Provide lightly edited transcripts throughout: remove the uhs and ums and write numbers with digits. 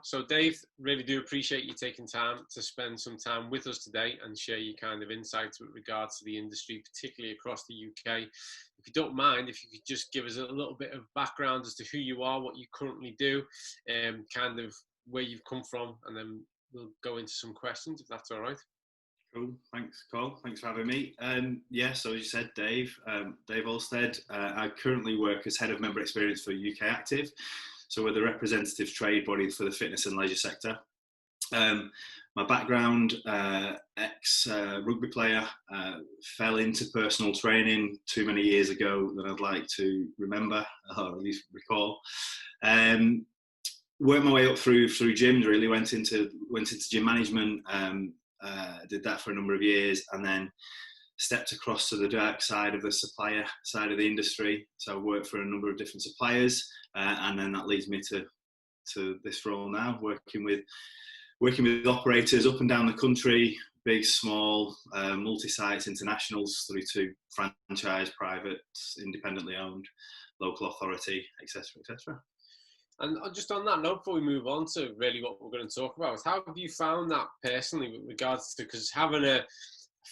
So Dave, really do appreciate you taking time to spend some time with us today and share your kind of insights with regards to the industry, particularly across the UK. If you don't mind, if you could just give us a little bit of background as to who you are, what you currently do, and kind of where you've come from, and then we'll go into some questions, if that's all right. Cool. Thanks, Col. Thanks for having me. So as you said, Dave Alstead. I currently work as Head of Member Experience for ukactive. So we're the representative trade body for the fitness and leisure sector. My background, ex-rugby player, fell into personal training too many years ago that I'd like to remember, or at least recall. Worked my way up through gyms, really, went into gym management, did that for a number of years, and then stepped across to the dark side of the supplier side of the industry. So I worked for a number of different suppliers, and then that leads me to this role now, working with operators up and down the country, big, small, multi-sites, internationals, through to franchise, private, independently owned, local authority, etc., etc. And just on that note, before we move on to really what we're going to talk about, how have you found that personally with regards to, because having a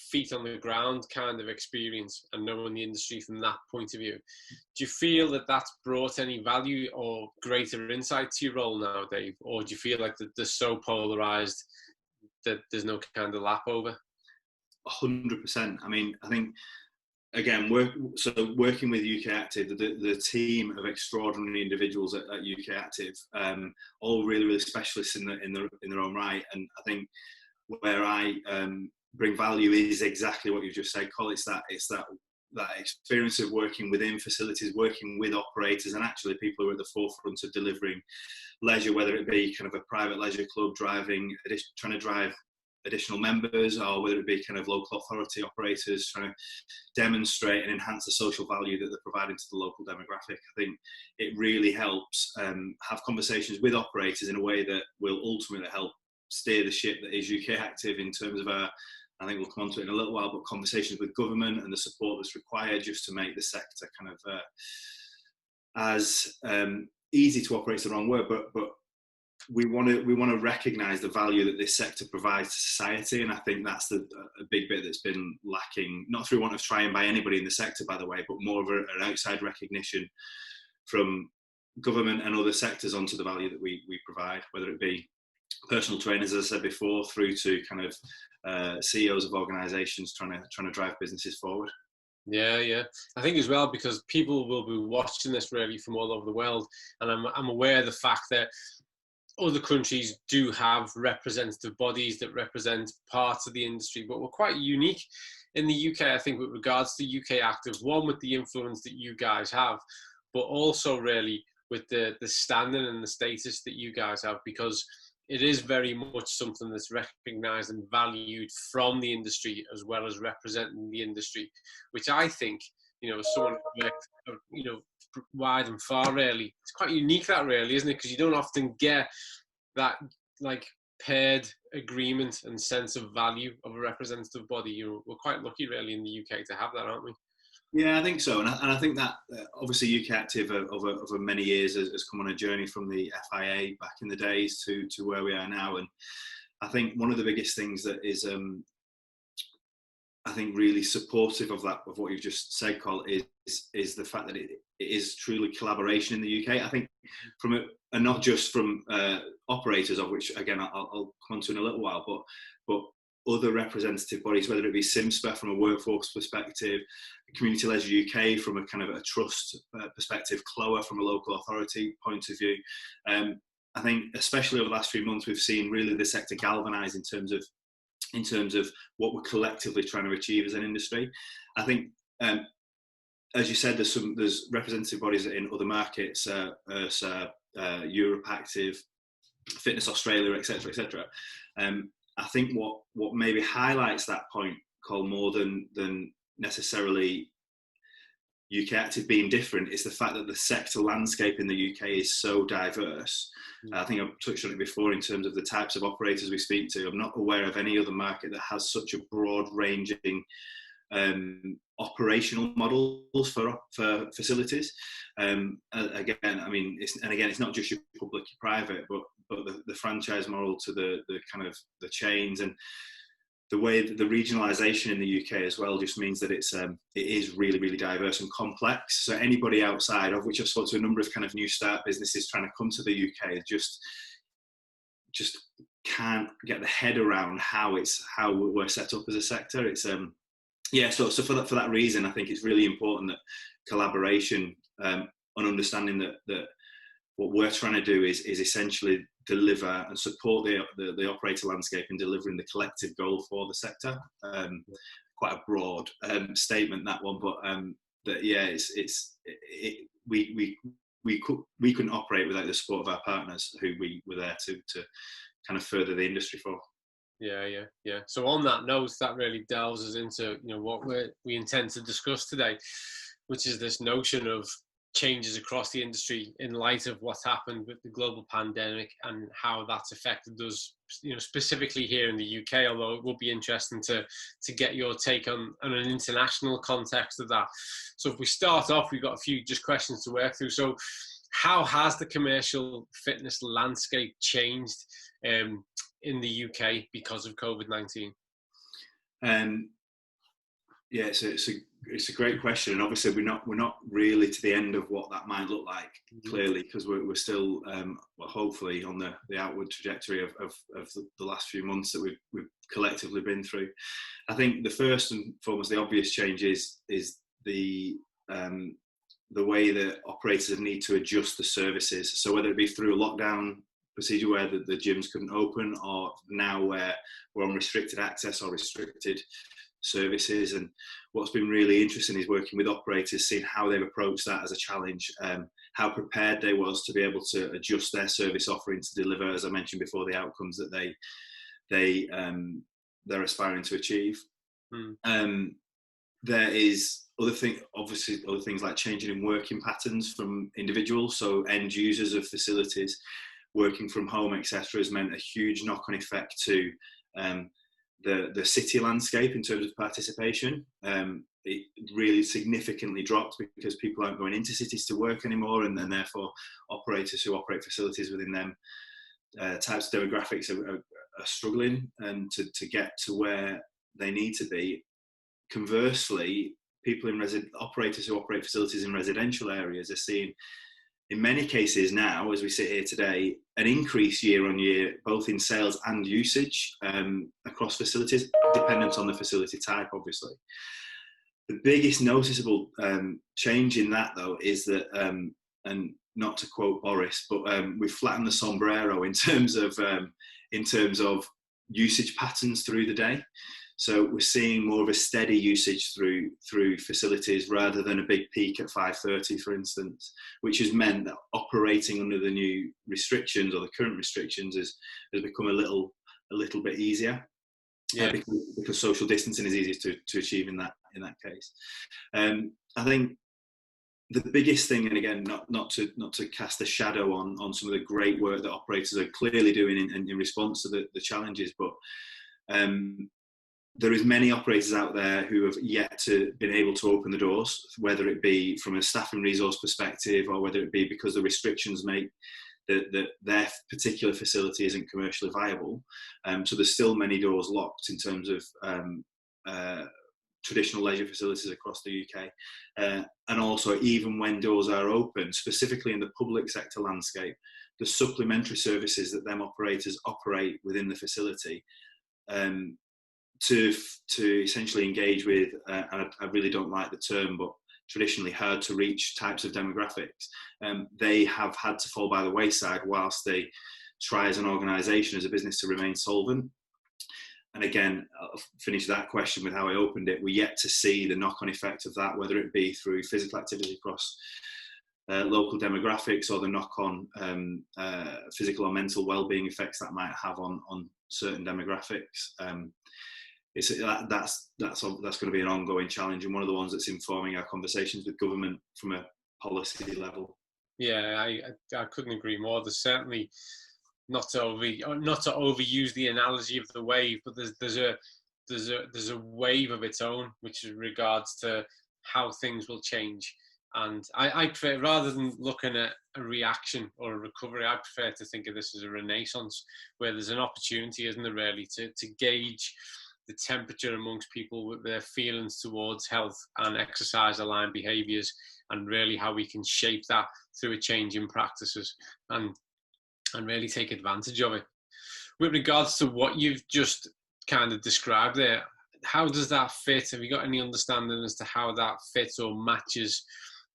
feet on the ground kind of experience and knowing the industry from that point of view, do you feel that that's brought any value or greater insight to your role now, Dave? Or do you feel like they're so polarised that there's no kind of lap over? 100%. I mean, I think, again, working with ukactive, the team of extraordinary individuals at ukactive, all really, really specialists in their own right. And I think where I bring value is exactly what you just said, Col. It's that experience of working within facilities, working with operators, and actually people who are at the forefront of delivering leisure, whether it be kind of a private leisure club trying to drive additional members, or whether it be kind of local authority operators trying to demonstrate and enhance the social value that they're providing to the local demographic. I think it really helps have conversations with operators in a way that will ultimately help steer the ship that is ukactive in terms of I think we'll come on to it in a little while, but conversations with government and the support that's required just to make the sector kind of as easy to operate is the wrong word, but we want to recognise the value that this sector provides to society, and I think that's a big bit that's been lacking, not through want of trying by anybody in the sector, by the way, but more of an outside recognition from government and other sectors onto the value that we provide, whether it be personal trainers, as I said before, through to kind of CEOs of organisations trying to drive businesses forward. Yeah. I think as well, because people will be watching this really from all over the world, and I'm aware of the fact that other countries do have representative bodies that represent parts of the industry, but we're quite unique in the UK, I think, with regards to ukactive, one with the influence that you guys have, but also really with the standing and the status that you guys have, because it is very much something that's recognised and valued from the industry as well as representing the industry, which I think, as someone who's worked, wide and far, really, it's quite unique, that really, isn't it? Because you don't often get that like paired agreement and sense of value of a representative body. We're quite lucky, really, in the UK to have that, aren't we? Yeah, I think so, and I think that obviously ukactive over many years has come on a journey from the FIA back in the days to where we are now, and I think one of the biggest things that is I think really supportive of what you've just said, Col, is the fact that it is truly collaboration in the UK. I think and not just from operators, of which again I'll come on to in a little while, but other representative bodies, whether it be SIMSPA from a workforce perspective, Community Leisure UK from a kind of a trust perspective, CLOA from a local authority point of view. I think especially over the last few months, we've seen really the sector galvanise in terms of what we're collectively trying to achieve as an industry. I think, as you said, there's representative bodies in other markets, Europe Active, Fitness Australia, etc., etc. I think what maybe highlights that point, Col, more than necessarily ukactive being different, is the fact that the sector landscape in the UK is so diverse. I think I've touched on it before in terms of the types of operators we speak to. I'm not aware of any other market that has such a broad ranging operational models for facilities. Again, I mean, it's not just your public, your private, but but the franchise model to the kind of the chains, and the way that the regionalisation in the UK as well just means that it is really, really diverse and complex. So anybody outside of which I've spoken to a number of kind of new start businesses trying to come to the UK just can't get the head around how we're set up as a sector. It's so for that reason, I think it's really important that collaboration and understanding that what we're trying to do is essentially deliver and support the operator landscape in delivering the collective goal for the sector. Quite a broad statement, that one, but we couldn't operate without the support of our partners, who we were there to kind of further the industry for. Yeah. So on that note, that really delves us into what we intend to discuss today, which is this notion of changes across the industry in light of what's happened with the global pandemic and how that's affected us, specifically here in the UK, although it will be interesting to get your take on an international context of that. So if we start off, we've got a few just questions to work through. So how has the commercial fitness landscape changed in the UK because of COVID-19? It's a great question, and obviously we're not really to the end of what that might look like, clearly, because we're still hopefully on the outward trajectory of the last few months that we've collectively been through. I think the first and foremost, the obvious change is the way that operators need to adjust the services. So whether it be through a lockdown procedure where the gyms couldn't open, or now where we're on restricted access or restricted services. And what's been really interesting is working with operators, seeing how they've approached that as a challenge, how prepared they was to be able to adjust their service offering to deliver, as I mentioned before, the outcomes that they're aspiring to achieve. There is other things like changing in working patterns from individuals, so end users of facilities working from home, etc., has meant a huge knock-on effect to the city landscape in terms of participation. It really significantly dropped because people aren't going into cities to work anymore, and then therefore operators who operate facilities within them types of demographics are struggling and to get to where they need to be. Conversely, operators who operate facilities in residential areas are seeing, in many cases now, as we sit here today, an increase year on year, both in sales and usage across facilities, dependent on the facility type, obviously. The biggest noticeable change in that, though, is that, and not to quote Boris, but we've flattened the sombrero in terms of usage patterns through the day. So we're seeing more of a steady usage through facilities rather than a big peak at 5:30, for instance, which has meant that operating under the new restrictions, or the current restrictions, has become a little bit easier. Yeah, because social distancing is easier to achieve in that case. I think the biggest thing, and again, not to cast a shadow on some of the great work that operators are clearly doing in response to the challenges, but there is many operators out there who have yet to been able to open the doors, whether it be from a staffing resource perspective, or whether it be because the restrictions make that their particular facility isn't commercially viable. So there's still many doors locked in terms of traditional leisure facilities across the UK. And also, even when doors are open, specifically in the public sector landscape, the supplementary services that them operators operate within the facility, to essentially engage with, and I really don't like the term, but traditionally hard to reach types of demographics, they have had to fall by the wayside whilst they try as an organisation, as a business, to remain solvent. And again, I'll finish that question with how I opened it. We're yet to see the knock-on effect of that, whether it be through physical activity across local demographics, or the knock-on physical or mental well-being effects that might have on certain demographics. That's going to be an ongoing challenge, and one of the ones that's informing our conversations with government from a policy level. Yeah, I couldn't agree more. There's certainly, not to overuse the analogy of the wave, but there's a wave of its own, which regards to how things will change. And I prefer, rather than looking at a reaction or a recovery, I prefer to think of this as a renaissance, where there's an opportunity, isn't there, really, to gauge the temperature amongst people with their feelings towards health and exercise aligned behaviours, and really how we can shape that through a change in practices and really take advantage of it. With regards to what you've just kind of described there, how does that fit? Have you got any understanding as to how that fits or matches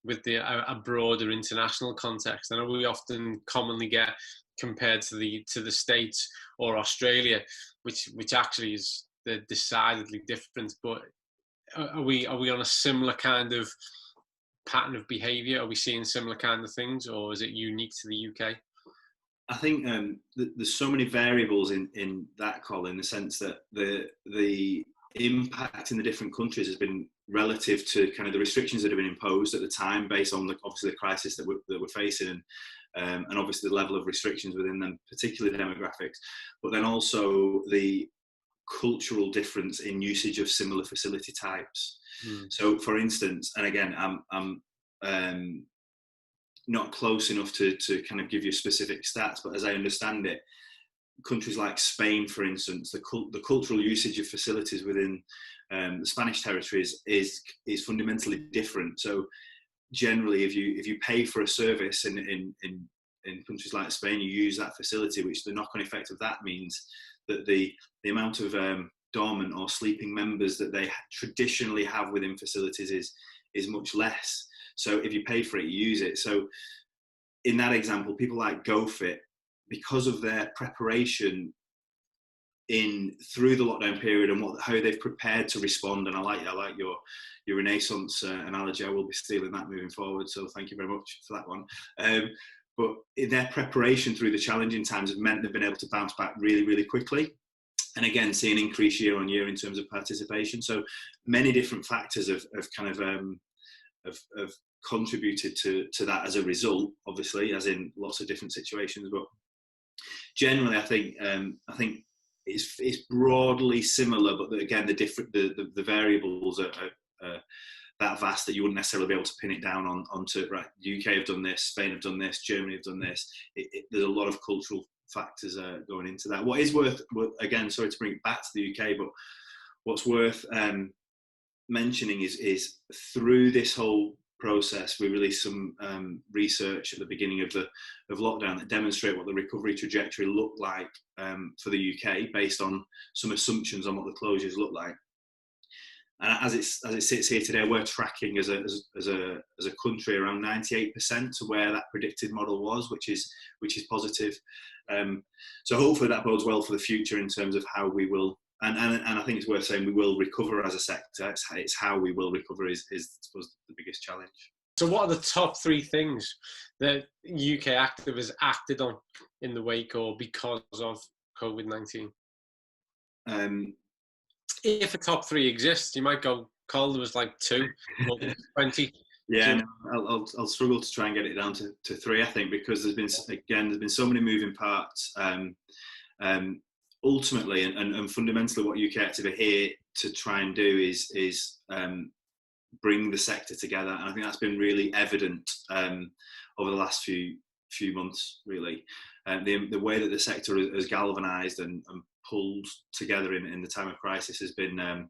with a broader international context? I know we often commonly get compared to the States or Australia, which actually is, they're decidedly different. But are we on a similar kind of pattern of behaviour? Are we seeing similar kind of things, or is it unique to the UK? I think there's so many variables in that, Col, in the sense that the impact in the different countries has been relative to kind of the restrictions that have been imposed at the time, based on obviously the crisis that we're facing, and obviously the level of restrictions within them, particularly demographics, but then also the cultural difference in usage of similar facility types. So, for instance, and again, I'm not close enough to kind of give you specific stats, but as I understand it, countries like Spain, for instance, the cultural usage of facilities within the Spanish territories is fundamentally different. So generally, if you pay for a service in countries like Spain, you use that facility, which the knock-on effect of that means that the amount of dormant or sleeping members that they traditionally have within facilities is much less. So if you pay for it, you use it. So in that example, people like GoFit, because of their preparation through the lockdown period and how they've prepared to respond, and I like your Renaissance analogy. I will be stealing that moving forward, so thank you very much for that one. But in their preparation through the challenging times have meant they've been able to bounce back really, really quickly. And again, see an increase year on year in terms of participation. So many different factors have kind of contributed to that as a result, obviously, as in lots of different situations. But generally, I think it's broadly similar, but again, the variables are that vast that you wouldn't necessarily be able to pin it down onto, right, the UK have done this, Spain have done this, Germany have done this. There's a lot of cultural factors going into that. What is worth, again, sorry to bring it back to the UK, but what's worth mentioning is through this whole process, we released some research at the beginning of lockdown that demonstrate what the recovery trajectory looked like for the UK, based on some assumptions on what the closures look like. And as it sits here today, we're tracking as a country around 98% to where that predicted model was, which is positive. So hopefully that bodes well for the future in terms of how we will. And I think it's worth saying we will recover as a sector. It's how we will recover is I suppose the biggest challenge. So what are the top three things that UK Active has acted on in the wake or because of COVID-19? If a top three exists, you might go, Col, there was like 2, 20. Yeah, no, I'll struggle to try and get it down to 3, I think, because there's been so many moving parts. Ultimately and fundamentally, what UK Active are here to try and do is bring the sector together, and I think that's been really evident over the last few months. Really, the way that the sector has galvanised and pulled together in the time of crisis has been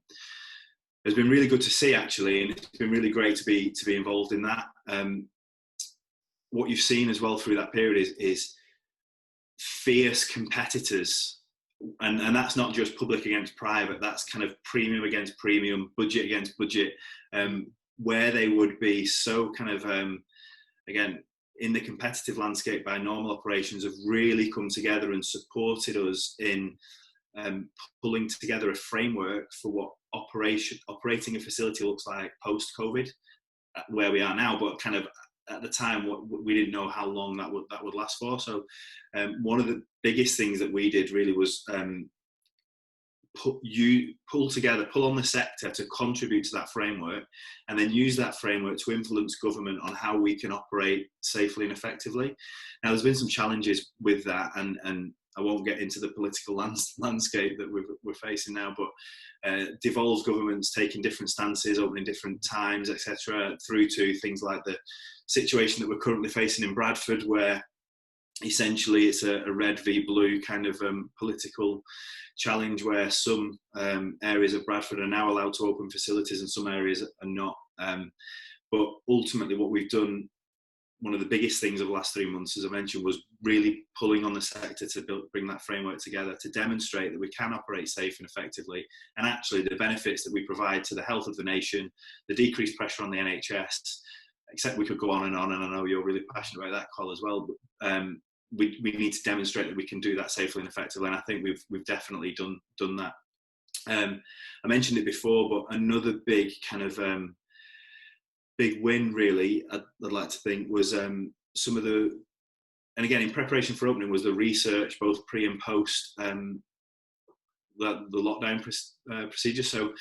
really good to see, actually, and it's been really great to be involved in that. What you've seen as well through that period is fierce competitors. And that's not just public against private, that's kind of premium against premium, budget against budget, where they would be so kind of, again, in the competitive landscape by normal operations, have really come together and supported us in pulling together a framework for what operating a facility looks like post-COVID, where we are now, but kind of at the time, we didn't know how long that would last for. So one of the biggest things that we did really was pull on the sector to contribute to that framework, and then use that framework to influence government on how we can operate safely and effectively. Now, there's been some challenges with that, and I won't get into the political landscape that we're facing now, but devolved governments taking different stances, opening different times, etc., through to things like the situation that we're currently facing in Bradford, where essentially it's a red v blue kind of political challenge, where some areas of Bradford are now allowed to open facilities and some areas are not. But ultimately what we've done, one of the biggest things of the last 3 months, as I mentioned, was really pulling on the sector to bring that framework together, to demonstrate that we can operate safe and effectively, and actually the benefits that we provide to the health of the nation, the decreased pressure on the NHS, except we could go on, and I know you're really passionate about that, Col, as well, but we need to demonstrate that we can do that safely and effectively, and I think we've definitely done that. I mentioned it before, but another big kind of big win, really, I'd like to think, was some of the, and again, in preparation for opening, was the research, both pre and post the lockdown procedure. So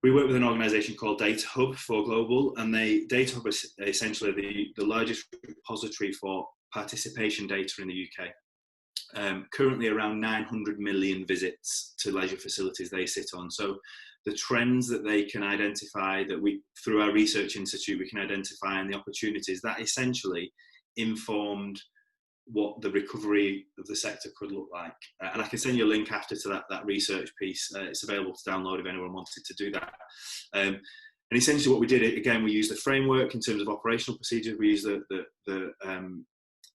we work with an organisation called Data Hub for Global, and Data Hub is essentially the largest repository for participation data in the UK. Currently around 900 million visits to leisure facilities they sit on. So the trends that they can identify, that we, through our research institute, we can identify, and the opportunities that essentially informed what the recovery of the sector could look like. And I can send you a link after to that research piece. It's available to download if anyone wanted to do that. And essentially what we did, again, we used the framework in terms of operational procedures. We used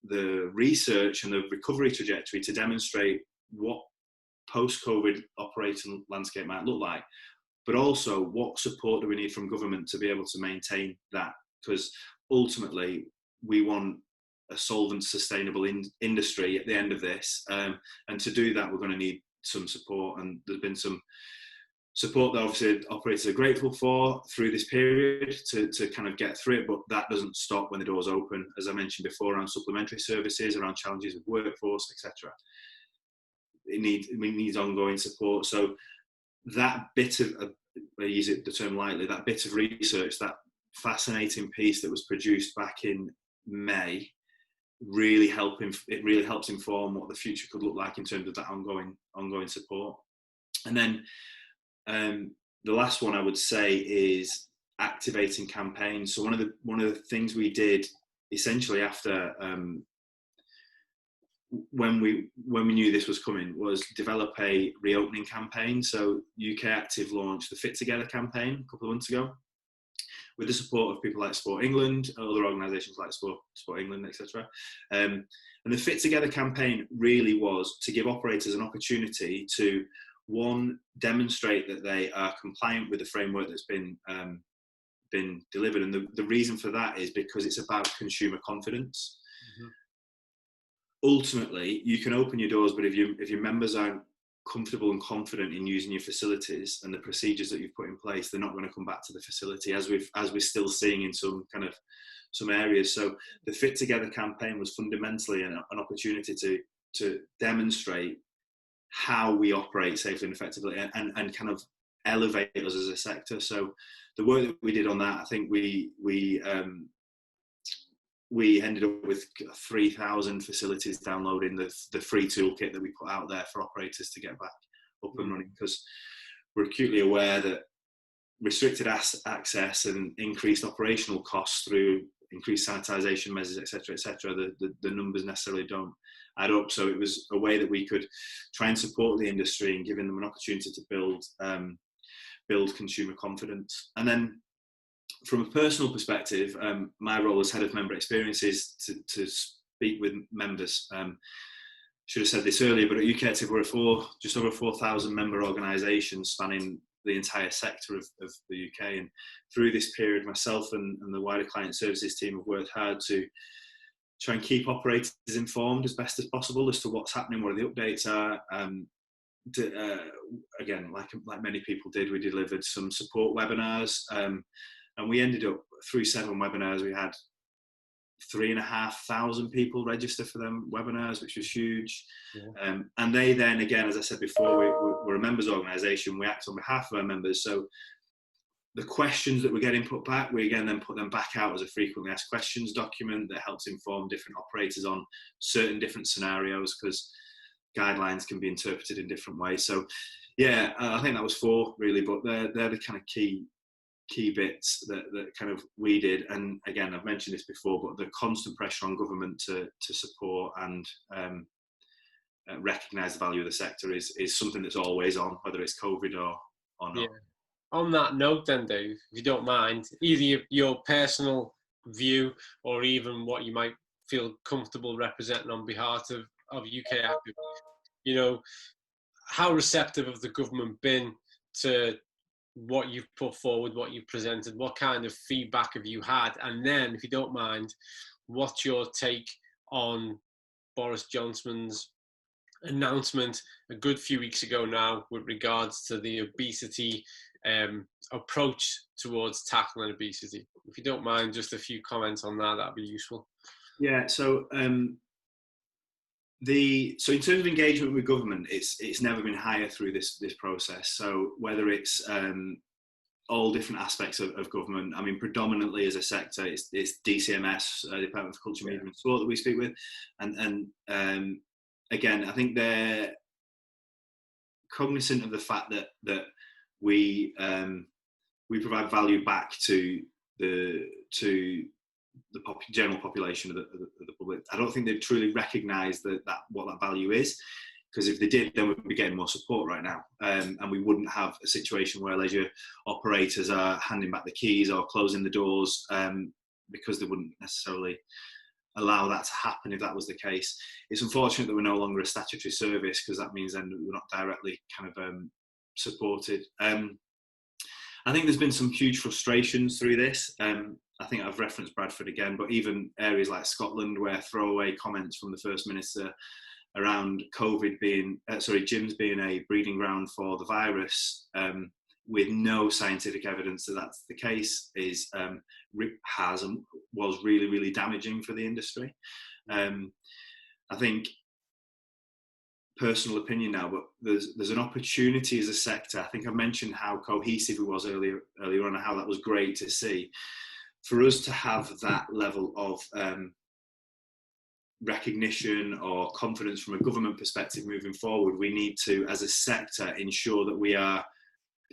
the research and the recovery trajectory to demonstrate what post-COVID operating landscape might look like, but also what support do we need from government to be able to maintain that, because ultimately we want a solvent, sustainable industry at the end of this, and to do that we're going to need some support, and there's been some support that obviously operators are grateful for through this period to kind of get through it, but that doesn't stop when the doors open, as I mentioned before, around supplementary services, around challenges with workforce, etc. We need ongoing support. So that bit of, I use the term lightly, that bit of research, that fascinating piece that was produced back in May, really helps inform what the future could look like in terms of that ongoing support. And then the last one I would say is activating campaigns. So one of the things we did essentially after when we knew this was coming was develop a reopening campaign. So ukactive launched the Fit Together campaign a couple of months ago, with the support of people like Sport England, other organisations like Sport England, etc. And the Fit Together campaign really was to give operators an opportunity to, one, demonstrate that they are compliant with the framework that's been delivered. And the reason for that is because it's about consumer confidence. Mm-hmm. Ultimately, you can open your doors, but if your members aren't comfortable and confident in using your facilities and the procedures that you've put in place, they're not going to come back to the facility, as we're still seeing in some areas. So the Fit Together campaign was fundamentally an opportunity to demonstrate how we operate safely and effectively, and kind of elevate us as a sector. So the work that we did on that, I think we ended up with 3,000 facilities downloading the free toolkit that we put out there for operators to get back up and running, because we're acutely aware that restricted access and increased operational costs through increased sanitisation measures, etc., the numbers necessarily don't add up. So it was a way that we could try and support the industry and giving them an opportunity to build consumer confidence. And then from a personal perspective, my role as head of member experience is to speak with members. Should have said this earlier, but at ukactive we're just over 4,000 member organisations spanning the entire sector of the UK. And through this period, myself and the wider client services team have worked hard to try and keep operators informed as best as possible as to what's happening, what the updates are. Again, like many people did, we delivered some support webinars, and we ended up, through 7 webinars, we had 3,500 people register for them webinars, which was huge. Yeah. And they then, again, as I said before, we're a members organisation. We act on behalf of our members. So the questions that we're getting put back, we again then put them back out as a frequently asked questions document that helps inform different operators on certain different scenarios, because guidelines can be interpreted in different ways. So yeah, I think that was 4 really, but they're the kind of key bits that kind of we did. And again, I've mentioned this before, but the constant pressure on government to support and recognise the value of the sector is something that's always on, whether it's COVID or not. Yeah. On that note then, Dave, if you don't mind, either your personal view or even what you might feel comfortable representing on behalf of UK Active, you know, how receptive have the government been to what you've put forward, what you've presented? What kind of feedback have you had? And then, if you don't mind, what's your take on Boris Johnson's announcement a good few weeks ago now with regards to the obesity approach towards tackling obesity? If you don't mind, just a few comments on that, that'd be useful. Yeah, so in terms of engagement with government, it's never been higher through this process. So whether it's all different aspects of government, I mean, predominantly as a sector, it's DCMS, Department for Culture, Media and Sport, that we speak with, and again, I think they're cognizant of the fact that we provide value back to the general population of the public. I don't think they've truly recognised what that value is, because if they did, then we'd be getting more support right now, and we wouldn't have a situation where leisure operators are handing back the keys or closing the doors, because they wouldn't necessarily allow that to happen if that was the case. It's unfortunate that we're no longer a statutory service, because that means then we're not directly kind of supported. I think there's been some huge frustrations through this. I think I've referenced Bradford again, but even areas like Scotland, where throwaway comments from the First Minister around COVID gyms being a breeding ground for the virus, with no scientific evidence that that's the case, was really, really damaging for the industry. I think, personal opinion now, but there's an opportunity as a sector. I think I mentioned how cohesive it was earlier on, and how that was great to see. For us to have that level of recognition or confidence from a government perspective moving forward, we need to, as a sector, ensure that we are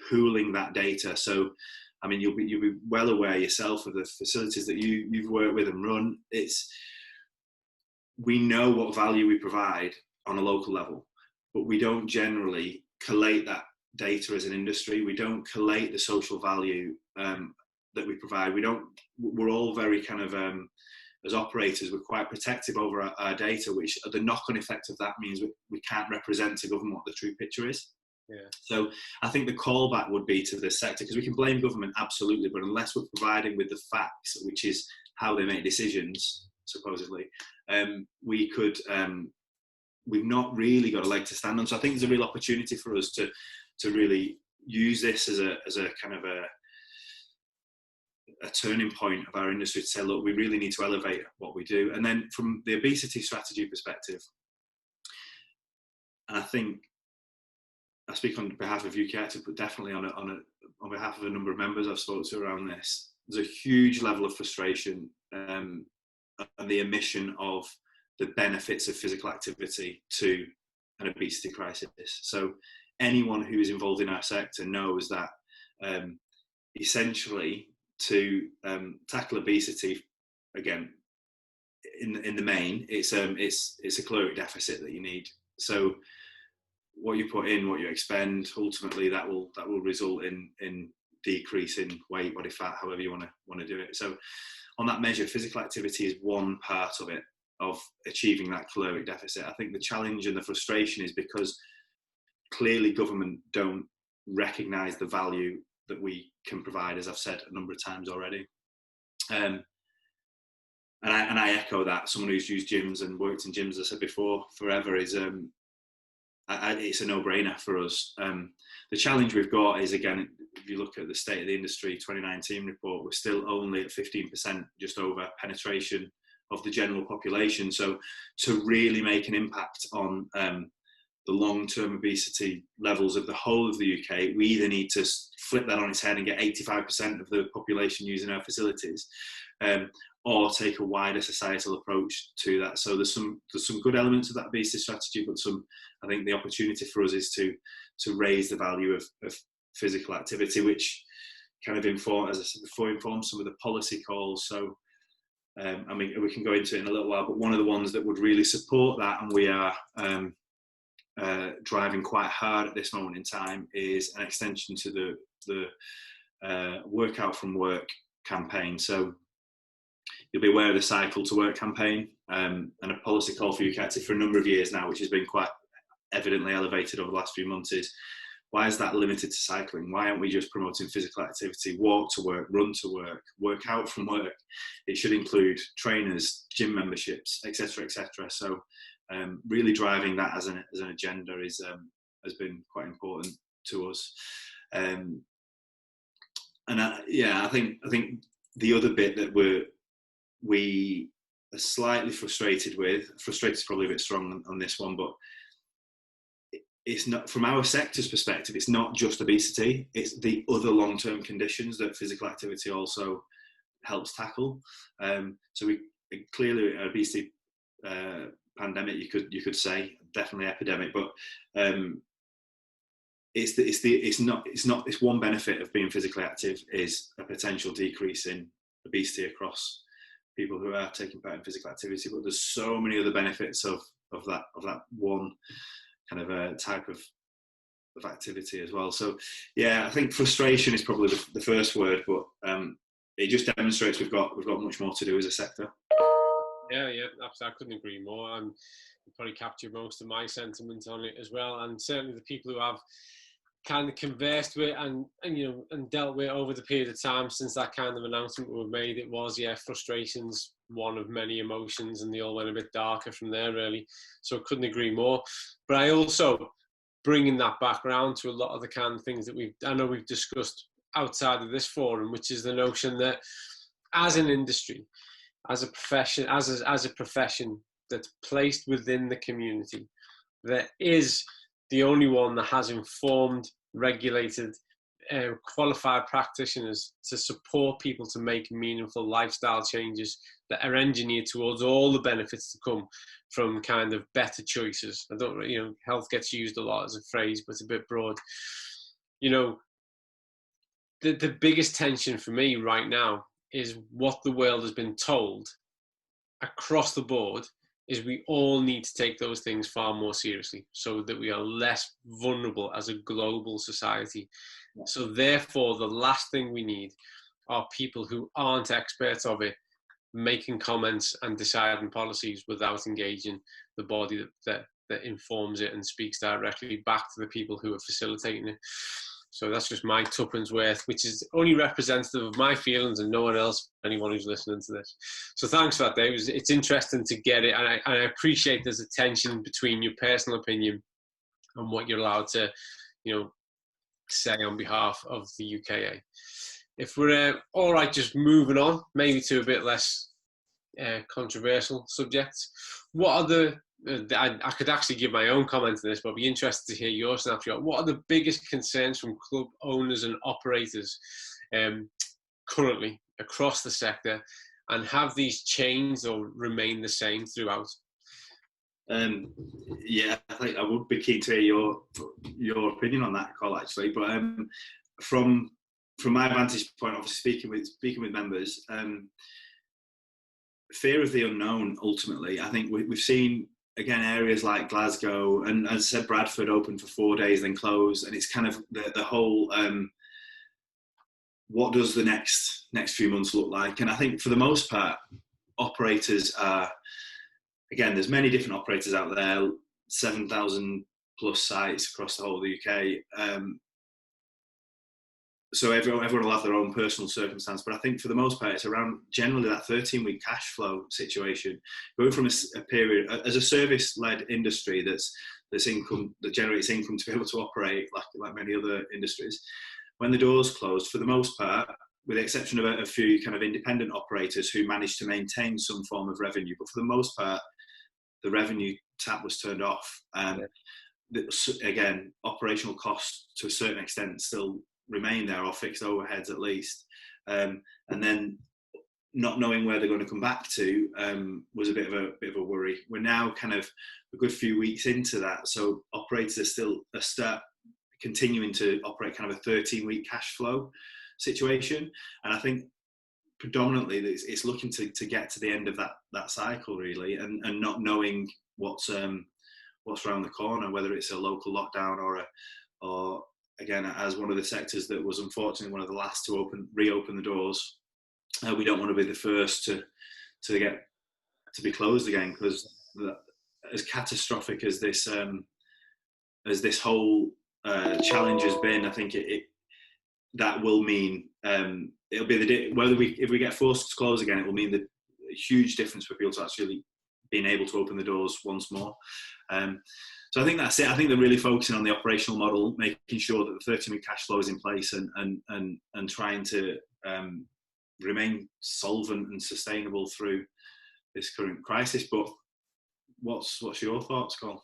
pooling that data. So, I mean, you'll be well aware yourself of the facilities that you've worked with and run. We know what value we provide on a local level, but we don't generally collate that data as an industry. We don't collate the social value that we provide. We're all very kind of, as operators, we're quite protective over our data, which the knock-on effect of that means we can't represent to government what the true picture is. Yeah. So I think the callback would be to the sector, because we can blame government, absolutely, but unless we're providing with the facts, which is how they make decisions, supposedly, we've not really got a leg to stand on. So I think there's a real opportunity for us to really use this as a kind of a turning point of our industry, to say, look, we really need to elevate what we do. And then from the obesity strategy perspective, and I think I speak on behalf of UK Active, but definitely on behalf of a number of members I've spoken to around this, there's a huge level of frustration and the omission of the benefits of physical activity to an obesity crisis. So anyone who is involved in our sector knows that essentially to tackle obesity, again, in the main, it's a caloric deficit that you need. So what you put in, what you expend, ultimately that will result in decrease in weight, body fat, however you want to do it. So on that measure, physical activity is one part of it, of achieving that caloric deficit. I think the challenge and the frustration is because clearly government don't recognise the value that we can provide, as I've said a number of times already. And I echo that. Someone who's used gyms and worked in gyms, as I said before, forever, is it's a no-brainer for us. The challenge we've got is, again, if you look at the State of the Industry 2019 report, we're still only at 15%, just over, penetration of the general population. So to really make an impact on the long-term obesity levels of the whole of the UK, we either need to flip that on its head and get 85% of the population using our facilities, or take a wider societal approach to that. So there's some good elements of that obesity strategy, but I think the opportunity for us is to raise the value of physical activity, which kind of informs some of the policy calls. So I mean, we can go into it in a little while, but one of the ones that would really support that, and we are driving quite hard at this moment in time, is an extension to the workout from work campaign. So you'll be aware of the Cycle to Work campaign, and a policy call for ukactive for a number of years now, which has been quite evidently elevated over the last few months, is why is that limited to cycling? Why aren't we just promoting physical activity, walk to work, run to work, work out from work? It should include trainers, gym memberships, etc., etc. So really driving that as an agenda has been quite important to us. I think the other bit that we are slightly frustrated is probably a bit strong on this one, but it's not, from our sector's perspective, it's not just obesity, it's the other long-term conditions that physical activity also helps tackle. So we clearly, obesity pandemic, you could say, definitely epidemic, but it's one benefit of being physically active is a potential decrease in obesity across people who are taking part in physical activity, but there's so many other benefits of that one kind of a type of activity as well. So yeah, I think frustration is probably the first word, but it just demonstrates we've got much more to do as a sector. Yeah, I couldn't agree more. And you probably captured most of my sentiments on it as well. And certainly the people who have kind of conversed with and dealt with over the period of time since that kind of announcement was made, it was, frustration's one of many emotions, and they all went a bit darker from there, really. So I couldn't agree more. But I also, bringing that back around to a lot of the kind of things that I know we've discussed outside of this forum, which is the notion that as an industry, as a profession, as a profession that's placed within the community, that is the only one that has informed, regulated, qualified practitioners to support people to make meaningful lifestyle changes that are engineered towards all the benefits to come from kind of better choices. I don't, health gets used a lot as a phrase, but it's a bit broad. The biggest tension for me right now is what the world has been told across the board is we all need to take those things far more seriously so that we are less vulnerable as a global society. Yeah. So therefore, the last thing we need are people who aren't experts of it making comments and deciding policies without engaging the body that informs it and speaks directly back to the people who are facilitating it. So that's just my tuppence worth, which is only representative of my feelings and no one else, anyone who's listening to this. So thanks for that, Dave. It's interesting to get it. And I appreciate there's a tension between your personal opinion and what you're allowed to, say on behalf of the UKA. If we're all right, just moving on, maybe to a bit less controversial subjects. What are the I could actually give my own comment on this, but I'd be interested to hear your snapshot. What are the biggest concerns from club owners and operators currently across the sector, and have these changed or remained the same throughout? Yeah, I think I would be keen to hear your opinion on that, Col, actually. But from my vantage point, obviously speaking with members, fear of the unknown. Ultimately, I think we've seen, again, areas like Glasgow and, as I said, Bradford open for 4 days then close, and it's kind of the whole what does the next few months look like? And I think for the most part, operators are, again, there's many different operators out there, 7,000 plus sites across the whole of the UK. So everyone will have their own personal circumstance, but I think for the most part, it's around generally that 13-week cash flow situation. Going from a period as a service-led industry that's income, that generates income to be able to operate like many other industries. When the doors closed, for the most part, with the exception of a few kind of independent operators who managed to maintain some form of revenue, but for the most part, the revenue tap was turned off. Again, operational costs to a certain extent still remain there, or fixed overheads at least. And then not knowing where they're going to come back to was a bit of a worry. We're now kind of a good few weeks into that, so operators are still continuing to operate kind of a 13-week cash flow situation, and I think predominantly it's looking to get to the end of that cycle really, and not knowing what's around the corner, whether it's a local lockdown or again, as one of the sectors that was unfortunately one of the last to reopen the doors, we don't want to be the first to be closed again, because as catastrophic as this whole challenge has been, I think that will mean it'll be if we get forced to close again, it will mean a huge difference for people to actually being able to open the doors once more. So I think that's it. I think they're really focusing on the operational model, making sure that the 13-week cash flow is in place, and trying to remain solvent and sustainable through this current crisis. But what's your thoughts, Col?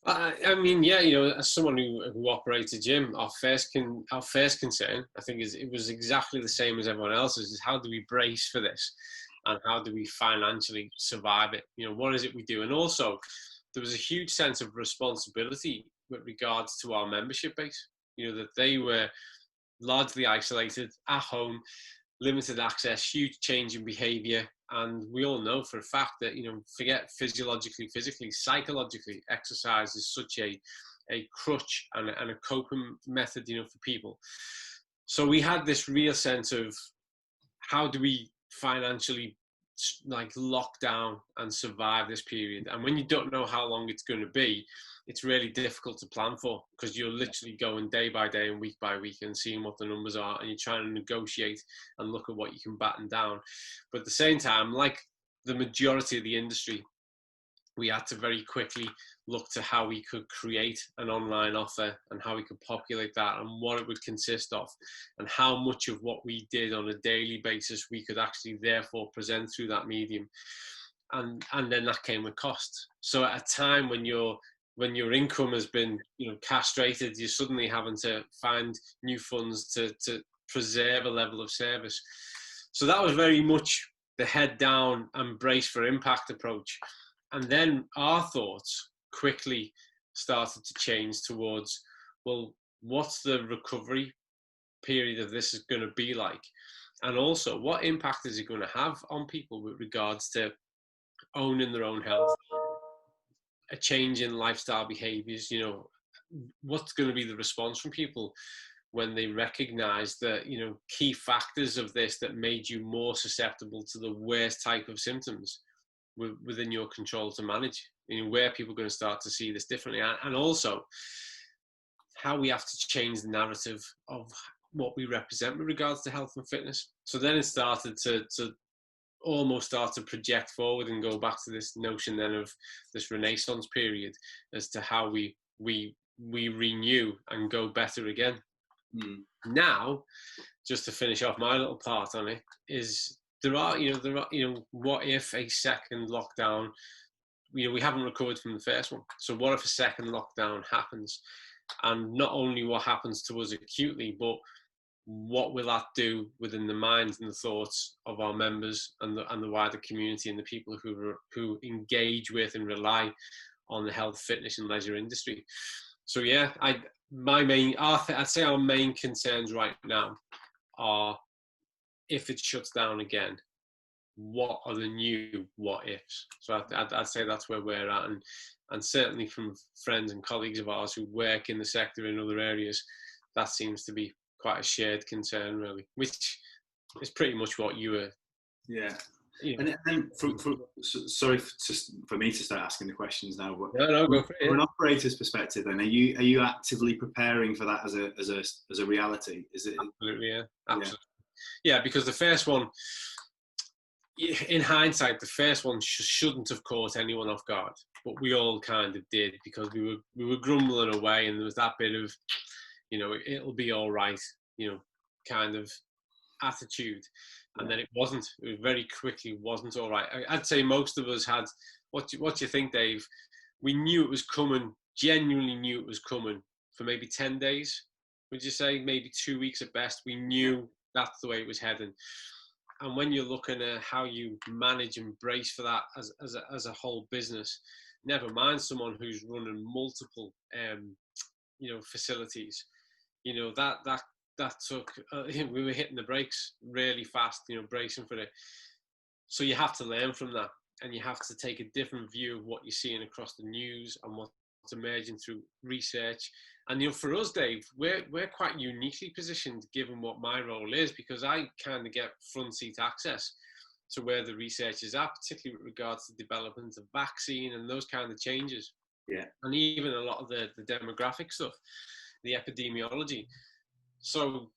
I mean, yeah, as someone who operates a gym, our first concern, I think, it was exactly the same as everyone else's: is how do we brace for this, and how do we financially survive it? What is it we do? And also, there was a huge sense of responsibility with regards to our membership base. That they were largely isolated at home, limited access, huge change in behaviour. And we all know for a fact that, forget physiologically, physically, psychologically, exercise is such a crutch and a coping method, for people. So we had this real sense of how do we financially lock down and survive this period. And when you don't know how long it's going to be, it's really difficult to plan for, because you're literally going day by day and week by week and seeing what the numbers are, and you're trying to negotiate and look at what you can batten down. But at the same time, like the majority of the industry, we had to very quickly look to how we could create an online offer and how we could populate that and what it would consist of, and how much of what we did on a daily basis we could actually therefore present through that medium. And then that came with costs. So at a time when your income has been castrated, you're suddenly having to find new funds to preserve a level of service. So that was very much the head down and brace for impact approach. And then our thoughts quickly started to change towards, well, what's the recovery period of this is going to be like? And also, what impact is it going to have on people with regards to owning their own health, a change in lifestyle behaviors? What's going to be the response from people when they recognize that, key factors of this that made you more susceptible to the worst type of symptoms within your control to manage? Where people are going to start to see this differently, and also how we have to change the narrative of what we represent with regards to health and fitness. So then it started to almost start to project forward and go back to this notion then of this renaissance period as to how we renew and go better again. Now, just to finish off my little part on it, is there are what if a second lockdown, we haven't recovered from the first one, so what if a second lockdown happens? And not only what happens to us acutely, but what will that do within the minds and the thoughts of our members and the wider community and the people who engage with and rely on the health, fitness and leisure industry? So yeah, I'd say our main concerns right now are, if it shuts down again, what are the new what ifs? So I'd say that's where we're at, and certainly from friends and colleagues of ours who work in the sector in other areas, that seems to be quite a shared concern, really, which is pretty much what you were. Yeah. And sorry for me to start asking the questions now, but no, go for it. From an operator's perspective, then, are you actively preparing for that as a reality? Is it? Absolutely, yeah, absolutely, yeah. Because the first one, in hindsight, the first one shouldn't have caught anyone off guard, but we all kind of did, because we were grumbling away, and there was that bit of, it'll be all right, kind of attitude. And then it wasn't. It very quickly wasn't all right. I'd say most of us had, what do you think, Dave? We knew it was coming, genuinely knew it was coming for maybe 10 days. Would you say maybe 2 weeks at best? We knew that's the way it was heading. And when you're looking at how you manage and brace for that as a whole business, never mind someone who's running multiple, facilities, that took, we were hitting the brakes really fast, bracing for it. So you have to learn from that, and you have to take a different view of what you're seeing across the news and what's emerging through research. And for us, Dave, we're quite uniquely positioned given what my role is, because I kind of get front seat access to where the research is at, particularly with regards to development of vaccine and those kind of changes. Yeah. And even a lot of the demographic stuff, the epidemiology. So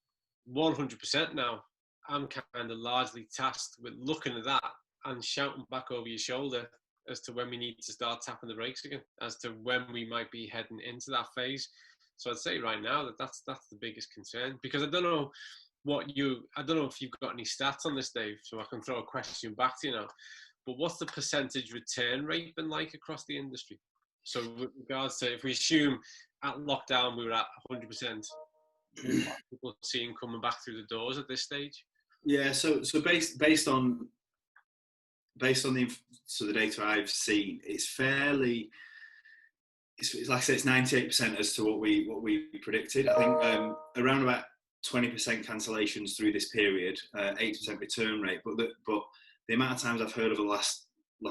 100% now, I'm kind of largely tasked with looking at that and shouting back over your shoulder as to when we need to start tapping the brakes again, as to when we might be heading into that phase. So I'd say right now that's the biggest concern, because I don't know if you've got any stats on this, Dave, so I can throw a question back to you now. But what's the percentage return rate been like across the industry? So with regards to, if we assume at lockdown we were at 100%, what people seeing coming back through the doors at this stage? Yeah, so based on the data I've seen, it's fairly, it's like I said, it's 98% as to what we predicted. I think around about 20% cancellations through this period, 8% return rate. But the amount of times I've heard of the last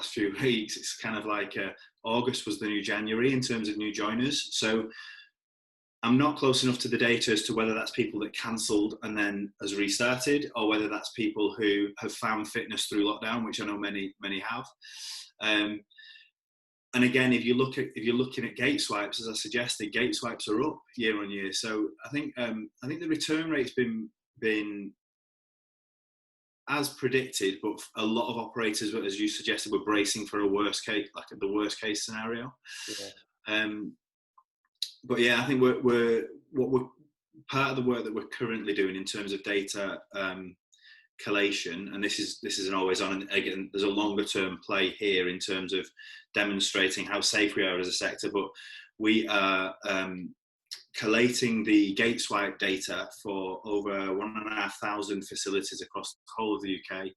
few weeks, it's kind of like August was the new January in terms of new joiners. So I'm not close enough to the data as to whether that's people that cancelled and then has restarted, or whether that's people who have found fitness through lockdown, which I know many have. And again, if you're looking at gate swipes, as I suggested, gate swipes are up year on year. So I think the return rate's been as predicted, but a lot of operators, as you suggested, were bracing for a worst case, like the worst case scenario. Yeah. But yeah, I think we're part of the work that we're currently doing in terms of data collation, and this is an always on, and again, there's a longer term play here in terms of demonstrating how safe we are as a sector. But we are collating the gate swipe data for over 1,500 facilities across the whole of the UK.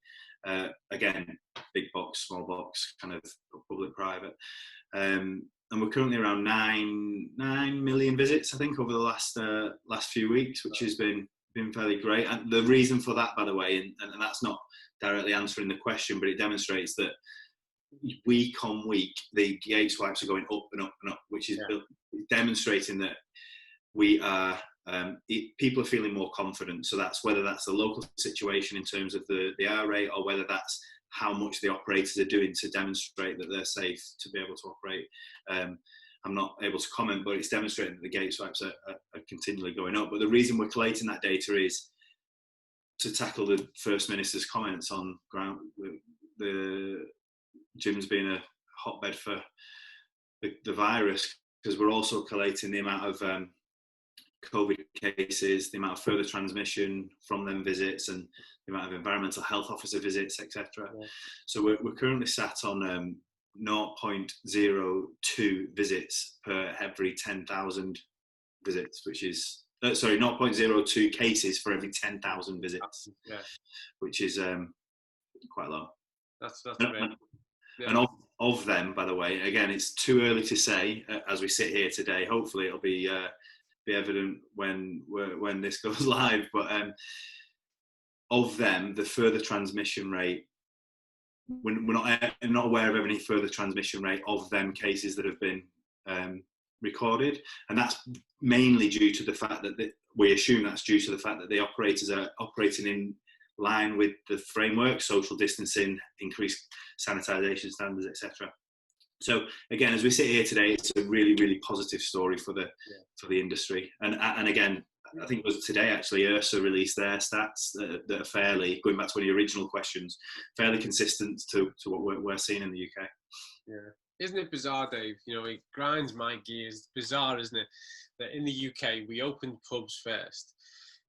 Again, big box, small box, kind of public, private. And we're currently around 9 million visits, I think, over the last few weeks, which has been fairly great. And the reason for that, by the way, and that's not directly answering the question, but it demonstrates that week on week, the gate swipes are going up and up and up, which is demonstrating that we are, people are feeling more confident. So that's whether that's the local situation in terms of the R rate, or whether that's how much the operators are doing to demonstrate that they're safe to be able to operate. I'm not able to comment, but it's demonstrating that the gate swipes are continually going up. But the reason we're collating that data is to tackle the First Minister's comments on ground, the gyms being a hotbed for the virus, because we're also collating the amount of COVID cases, the amount of further transmission from them visits, and the amount of environmental health officer visits, etc. Yeah. So we're currently sat on 0.02 visits per every 10,000 visits, which is 0.02 cases for every 10,000 visits. Yeah. Which is quite low. That's great. Yeah. And of them, by the way, again, it's too early to say as we sit here today. Hopefully, it'll be evident when this goes live. But of them, the further transmission rate, we're not aware of any further transmission rate of them cases that have been recorded, and that's mainly due to the fact that we assume that's due to the fact that the operators are operating in line with the framework, social distancing, increased sanitisation standards, etc. So again, as we sit here today, it's a really, really positive story for the industry. And again, I think it was today actually, URSA released their stats that are fairly, going back to one of the original questions, fairly consistent to what we're seeing in the UK. Yeah. Isn't it bizarre, Dave? It grinds my gears. Bizarre, isn't it? That in the UK, we opened pubs first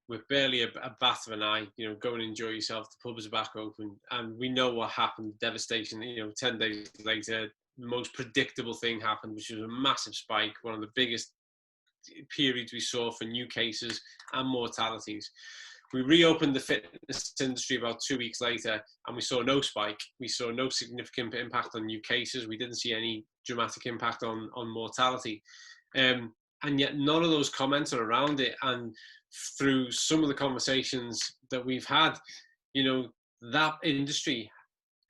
with barely a bat of an eye, go and enjoy yourself. The pubs are back open. And we know what happened, devastation. 10 days later, the most predictable thing happened, which was a massive spike, one of the biggest periods we saw for new cases and mortalities. We reopened the fitness industry about 2 weeks later, and we saw no spike. We saw no significant impact on new cases. We didn't see any dramatic impact on mortality. And yet none of those comments are around it. And through some of the conversations that we've had, that industry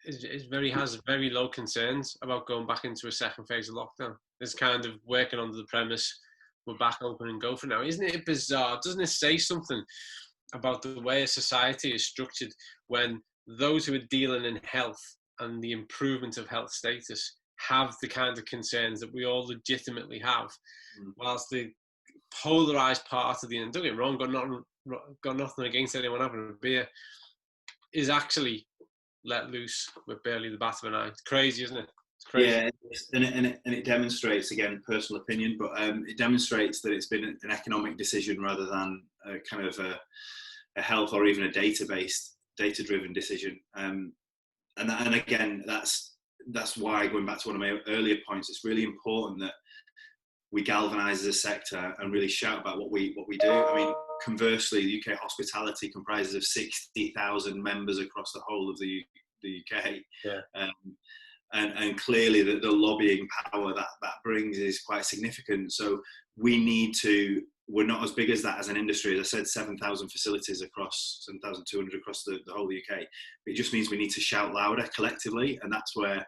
has very low concerns about going back into a second phase of lockdown. It's kind of working under the premise we're back open and go for now. Isn't it bizarre? Doesn't it say something about the way a society is structured when those who are dealing in health and the improvement of health status have the kind of concerns that we all legitimately have, whilst the polarized part of the, and don't get me wrong, got nothing against anyone having a beer, is actually let loose with barely the bat of an eye. It's crazy, isn't it? It's crazy. Yeah, and it demonstrates, again, personal opinion, but it demonstrates that it's been an economic decision rather than a kind of a health or even a data-driven decision. And again, that's why, going back to one of my earlier points, it's really important that we galvanise as a sector and really shout about what we do. I mean, conversely, the UK hospitality comprises of 60,000 members across the whole of the UK. Yeah. And clearly the lobbying power that brings is quite significant. So we're not as big as that as an industry. As I said, 7,000 facilities across, 7,200 across the whole UK. It just means we need to shout louder collectively, and that's where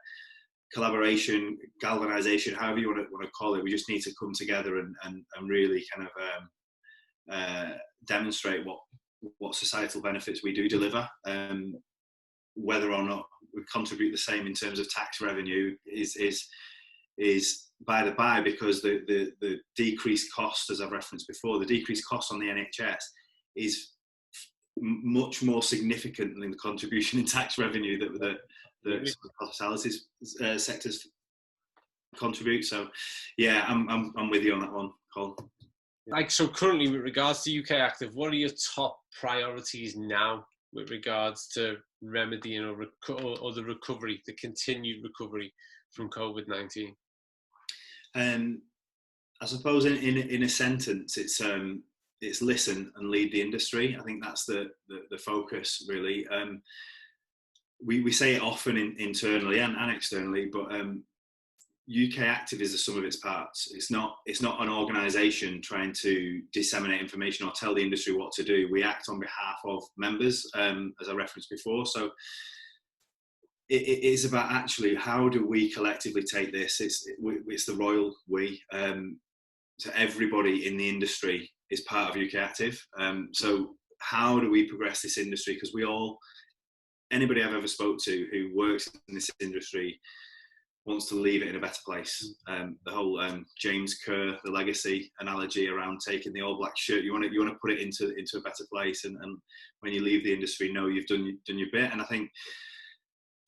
collaboration, galvanization, however you want to call it, we just need to come together and really kind of demonstrate what societal benefits we do deliver. Whether or not we contribute the same in terms of tax revenue is by the by, because the decreased cost, as I've referenced before, the decreased cost on the NHS is much more significant than the contribution in tax revenue that the hospitality sectors contribute. So yeah, I'm with you on that one, Col. So currently, with regards to UK Active, what are your top priorities now with regards to remedying or the recovery, the continued recovery from COVID-19? I suppose in a sentence, it's listen and lead the industry. I think that's the focus, really. We say it often internally and externally, but UK Active is the sum of its parts. It's not an organisation trying to disseminate information or tell the industry what to do. We act on behalf of members, as I referenced before. So it is about actually how do we collectively take this. It's the royal we. So everybody in the industry is part of UK Active. So how do we progress this industry? Because anybody I've ever spoke to who works in this industry wants to leave it in a better place. The whole James Kerr, the legacy analogy around taking the all black shirt, you want to put it into a better place, and when you leave the industry, know you've done your bit. And I think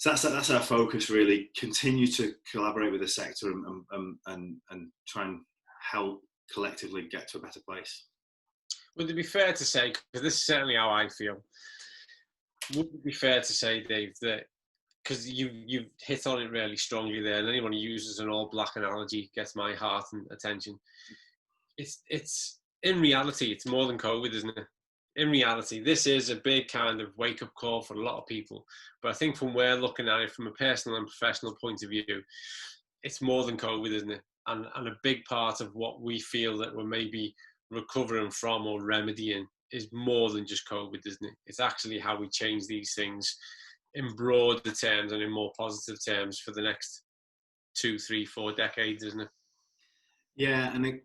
so that's our focus, really. Continue to collaborate with the sector and try and help collectively get to a better place. Would it be fair to say, because this is certainly how I feel, would it be fair to say, Dave, that because you've hit on it really strongly there, and anyone who uses an all black analogy gets my heart and attention. It's in reality, it's more than COVID, isn't it? In reality, this is a big kind of wake up call for a lot of people. But I think from where looking at it from a personal and professional point of view, it's more than COVID, isn't it? And a big part of what we feel that we're maybe recovering from or remedying is more than just COVID, isn't it? It's actually how we change these things in broader terms and in more positive terms for the next 2, 3, 4 decades, isn't it? Yeah, and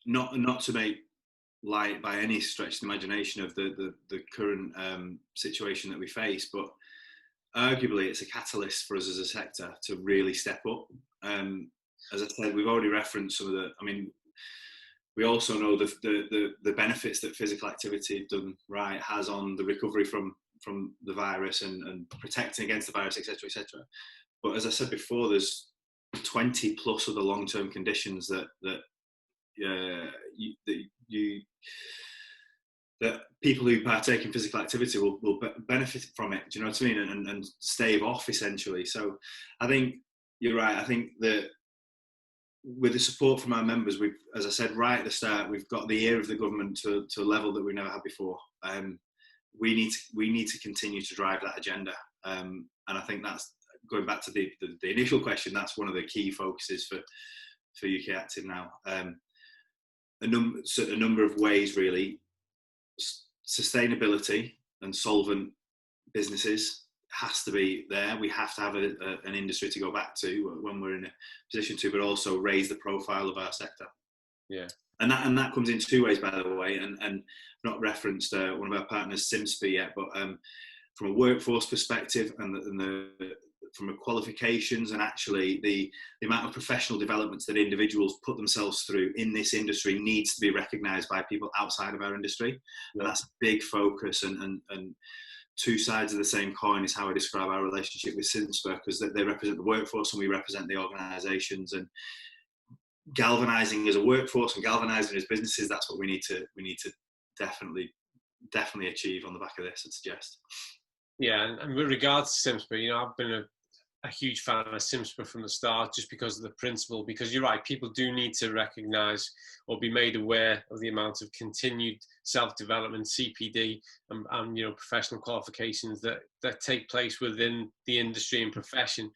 not to make light by any stretch of the imagination of the current situation that we face, but arguably it's a catalyst for us as a sector to really step up. As I said, we've already referenced some of the. I mean, we also know the benefits that physical activity done right has on the recovery from the virus and protecting against the virus, etc., etc. But as I said before, there's 20 plus other long-term conditions that people who partake in physical activity will benefit from it. Do you know what I mean? And stave off, essentially. So I think you're right. I think that with the support from our members, as I said right at the start, we've got the ear of the government to a level that we've never had before. we need to continue to drive that agenda. And I think that's going back to the initial question. That's one of the key focuses for UK Active now. A number of ways really. Sustainability and solvent businesses has to be there. We have to have an industry to go back to when we're in a position to, but also raise the profile of our sector. Yeah. And that comes in two ways, by the way, and not referenced one of our partners, Simspa, yet, but from a workforce perspective and from a qualifications and actually the amount of professional developments that individuals put themselves through in this industry needs to be recognised by people outside of our industry. Yeah. And that's a big focus, and two sides of the same coin is how I describe our relationship with Simspa, because they represent the workforce and we represent the organisations, and galvanising as a workforce and galvanising as businesses, that's what we need to definitely achieve on the back of this, I'd suggest. Yeah, and with regards to Simspa, I've been a huge fan of Simspa from the start, just because of the principle, because you're right, people do need to recognise or be made aware of the amount of continued self-development, CPD and professional qualifications that take place within the industry and profession,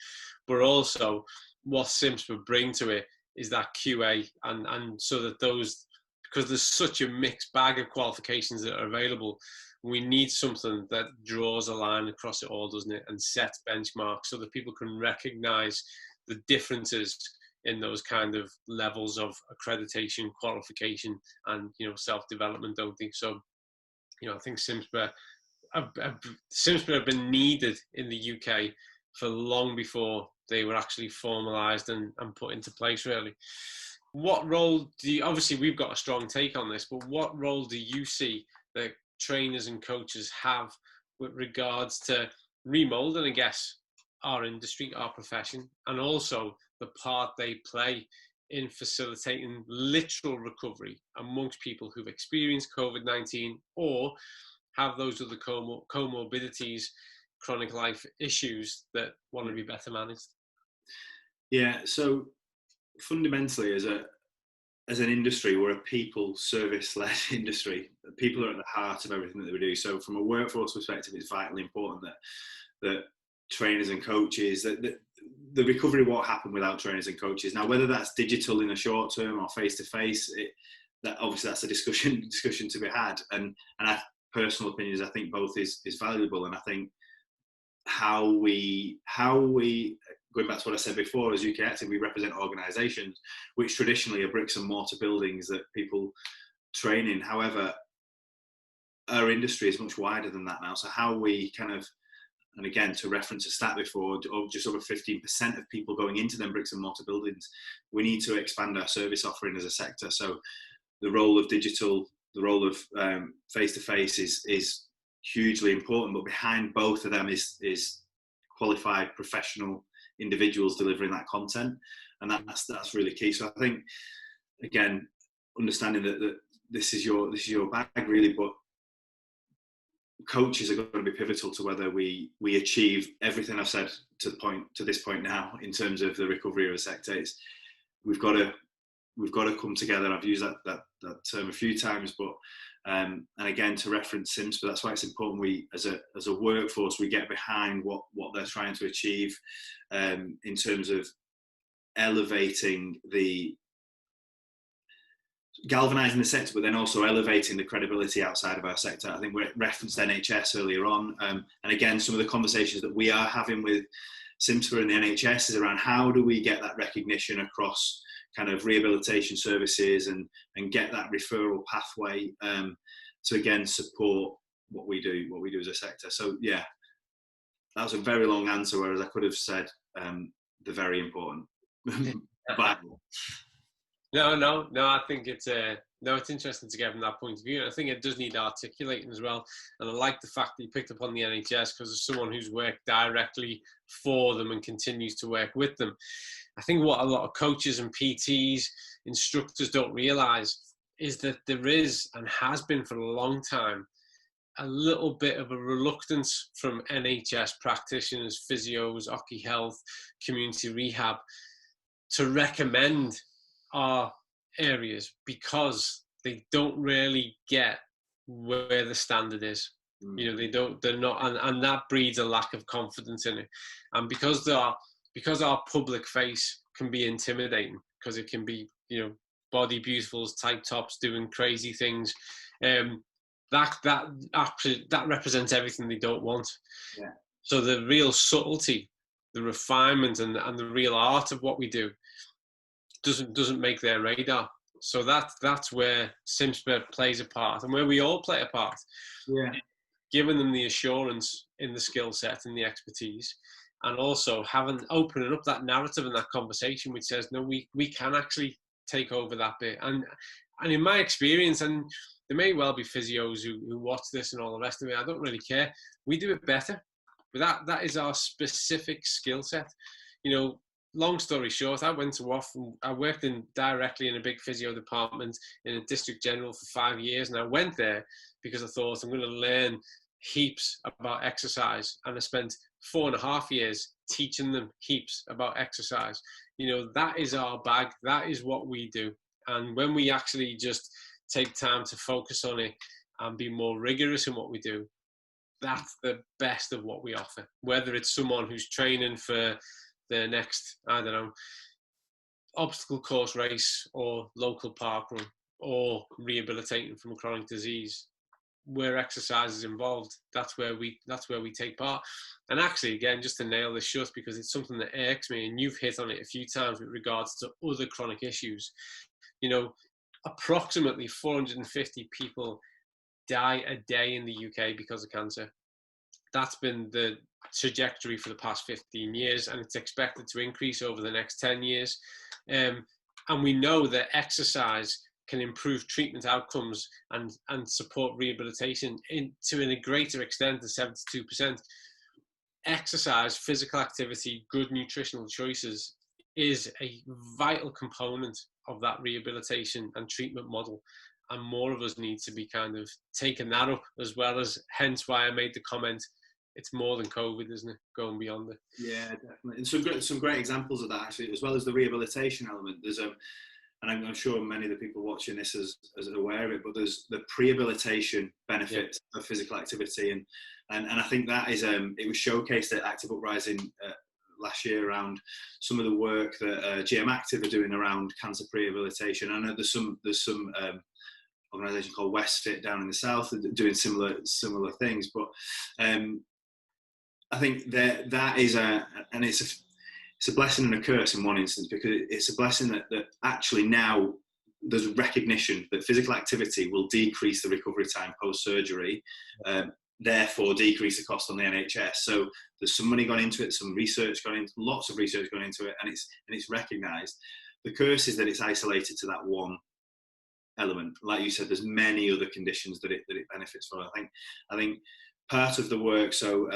but also what Simspa bring to it is that QA, and so that those, because there's such a mixed bag of qualifications that are available, we need something that draws a line across it all, doesn't it, and sets benchmarks so that people can recognise the differences in those kind of levels of accreditation, qualification, and self-development, don't they? So, I think Simspa have been needed in the UK for long before they were actually formalised and put into place, really. What role obviously we've got a strong take on this, but what role do you see that trainers and coaches have with regards to remoulding, I guess, our industry, our profession, and also the part they play in facilitating literal recovery amongst people who've experienced COVID-19 or have those other comorbidities, chronic life issues that want to be better managed? Yeah, so fundamentally, as an industry, we're a people service-led industry. People are at the heart of everything that we do. So from a workforce perspective, it's vitally important that trainers and coaches, that the recovery won't happen without trainers and coaches. Now, whether that's digital in the short term or face-to-face, that obviously that's a discussion to be had. And I, personal opinions, I think both is valuable. And I think how we going back to what I said before, as UK Active, we represent organisations which traditionally are bricks and mortar buildings that people train in. However, our industry is much wider than that now. So how we and again, to reference a stat before, just over 15% of people going into them bricks and mortar buildings, we need to expand our service offering as a sector. So the role of digital, the role of face-to-face is hugely important, but behind both of them is qualified professional individuals delivering that content, and that's really key. So I think, again, understanding that this is your bag really, but coaches are going to be pivotal to whether we achieve everything I've said to this point now in terms of the recovery of a sector. We've got to come together. I've used that term a few times, but and again, to reference Sims, but that's why it's important we as a workforce we get behind what they're trying to achieve in terms of elevating galvanising the sector, but then also elevating the credibility outside of our sector. I think we referenced NHS earlier on, and again, some of the conversations that we are having with Simspa and the NHS is around how do we get that recognition across kind of rehabilitation services and get that referral pathway to again support what we do as a sector. So yeah, that was a very long answer, whereas I could have said the very important. But No. I think it's interesting to get from that point of view. And I think it does need articulating as well. And I like the fact that you picked up on the NHS, because as someone who's worked directly for them and continues to work with them, I think what a lot of coaches and PTs, instructors don't realise is that there is, and has been for a long time, a little bit of a reluctance from NHS practitioners, physios, occupational health, community rehab to recommend our areas, because they don't really get where the standard is. You know, they're not, and that breeds a lack of confidence in it. And because our public face can be intimidating, because it can be, you know, body beautifuls, tight tops, doing crazy things, that represents everything they don't want. Yeah. So the real subtlety, the refinement, and the real art of what we do doesn't make their radar. So that's where SimSpur plays a part, and where we all play a part. Yeah. Giving them the assurance in the skill set and the expertise, and also opening up that narrative and that conversation which says, no, we can actually take over that bit. And in my experience, and there may well be physios who watch this and all the rest of it, I don't really care. We do it better. But that is our specific skill set. You know, long story short, I worked directly in a big physio department in a district general for 5 years, and I went there because I thought I'm going to learn heaps about exercise, and I spent 4.5 years teaching them heaps about exercise. You know, that is our bag. That is what we do. And when we actually just take time to focus on it and be more rigorous in what we do, that's the best of what we offer. Whether it's someone who's training for their next, I don't know, obstacle course race or local park run, or rehabilitating from a chronic disease, where exercise is involved, that's where we take part. And actually, again, just to nail this shut, because it's something that irks me, and you've hit on it a few times with regards to other chronic issues. You know, approximately 450 people die a day in the UK because of cancer. That's been the trajectory for the past 15 years, and it's expected to increase over the next 10 years. And we know that exercise can improve treatment outcomes and support rehabilitation to a greater extent than 72%. Exercise, physical activity, good nutritional choices is a vital component of that rehabilitation and treatment model. And more of us need to be kind of taking that up, as well as, hence why I made the comment, it's more than COVID, isn't it? Going beyond it. Yeah, definitely. And some great examples of that, actually, as well as the rehabilitation element. There's and I'm sure many of the people watching this is aware of it, but there's the prehabilitation benefits of physical activity, and I think that is it was showcased at Active Uprising last year around some of the work that GM Active are doing around cancer prehabilitation. I know there's some organisation called Westfit down in the south doing similar things, but I think that is it's a blessing and a curse in one instance, because it's a blessing that actually now there's recognition that physical activity will decrease the recovery time post-surgery, therefore decrease the cost on the NHS. So there's some money gone into it, lots of research gone into it, and it's recognised. The curse is that it's isolated to that one element. Like you said, there's many other conditions that it benefits from. I think part of the work, so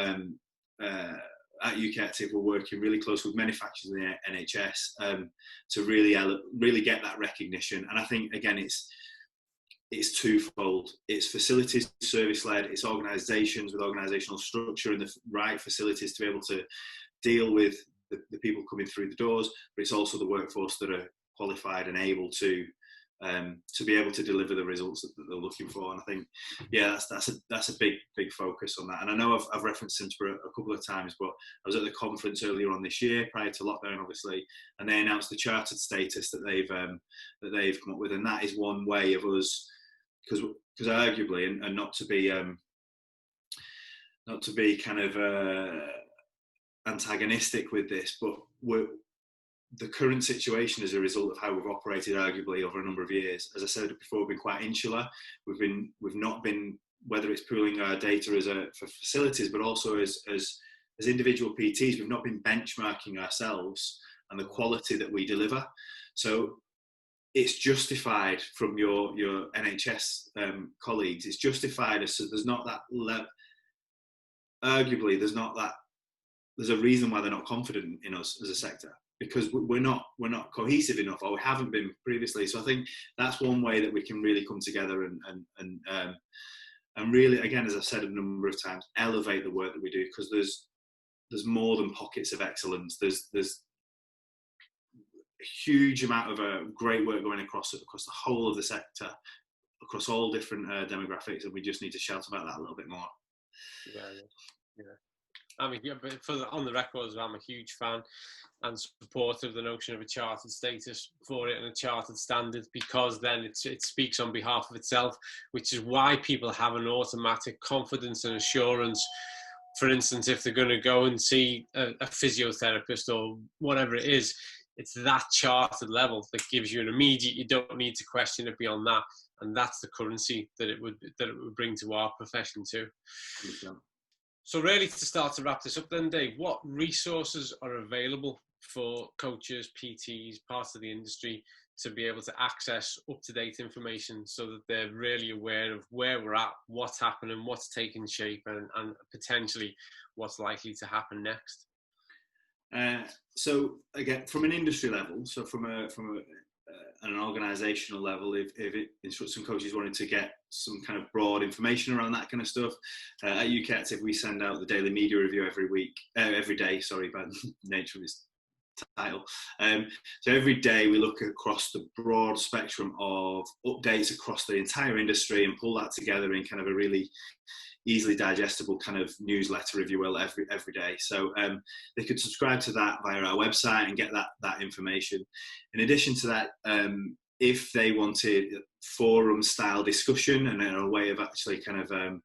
at ukactive, we're working really close with manufacturers in the NHS to really get that recognition. And I think, again, it's twofold. It's facilities service led, it's organisations with organisational structure and the right facilities to be able to deal with the people coming through the doors, but it's also the workforce that are qualified and able to be able to deliver the results that they're looking for. And I think, yeah, that's a big focus on that. And I know I've referenced SimSpur a couple of times, but I was at the conference earlier on this year, prior to lockdown, obviously, and they announced the chartered status that they've come up with, and that is one way of us, because arguably, and not to be kind of antagonistic with this, but the current situation as a result of how we've operated arguably over a number of years, as I said before, we've been quite insular. We've not been, whether it's pooling our data for facilities, but also as individual PTs, we've not been benchmarking ourselves and the quality that we deliver. So it's justified from your NHS colleagues. It's justified as so there's not that arguably there's a reason why they're not confident in us as a sector, because we're not cohesive enough, or we haven't been previously. So I think that's one way that we can really come together and really, again, as I've said a number of times, elevate the work that we do, because there's more than pockets of excellence. There's a huge amount of great work going across the whole of the sector, across all different demographics, and we just need to shout about that a little bit more. Yeah, yeah. I mean, but on the record, I'm a huge fan and supporter of the notion of a chartered status for it and a chartered standard, because then it speaks on behalf of itself, which is why people have an automatic confidence and assurance. For instance, if they're going to go and see a physiotherapist or whatever it is, it's that chartered level that gives you an immediate, you don't need to question it beyond that. And that's the currency that it would bring to our profession too. Yeah. So really, to start to wrap this up then, Dave, what resources are available for coaches, PTs, parts of the industry to be able to access up-to-date information so that they're really aware of where we're at, what's happening, what's taking shape, and potentially what's likely to happen next? So again, from an industry level, so from an organisational level, if instructors and coaches wanted to get some kind of broad information around that kind of stuff, at ukactive we send out the daily media review every day. Sorry, by nature of its title. So every day we look across the broad spectrum of updates across the entire industry and pull that together in kind of a really easily digestible kind of newsletter, if you will, every day. So they could subscribe to that via our website and get that information. In addition to that, if they wanted forum style discussion and a way of actually kind of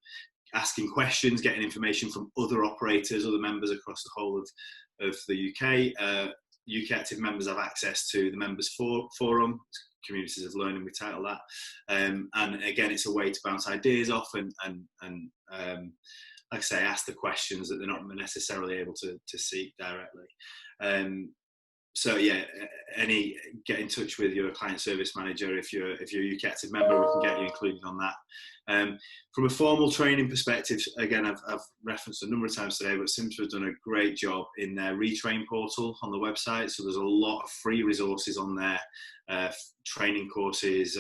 asking questions, getting information from other operators, other members across the whole of the UK, ukactive members have access to the members forum, communities of learning, we title that, and again it's a way to bounce ideas off and like I say, ask the questions that they're not necessarily able to seek directly. So yeah, get in touch with your client service manager. If you're a ukactive member, we can get you included on that. From a formal training perspective, again, I've referenced a number of times today, but Simsa has done a great job in their retrain portal on the website. So there's a lot of free resources on there, training courses,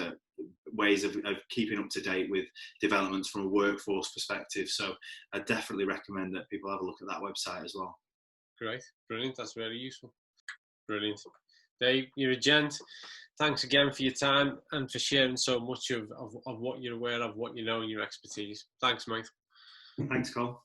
ways of keeping up to date with developments from a workforce perspective. So I definitely recommend that people have a look at that website as well. Great, brilliant. That's very useful. Brilliant. Dave, you're a gent. Thanks again for your time and for sharing so much of what you're aware of, what you know, and your expertise. Thanks, mate. Thanks, Col.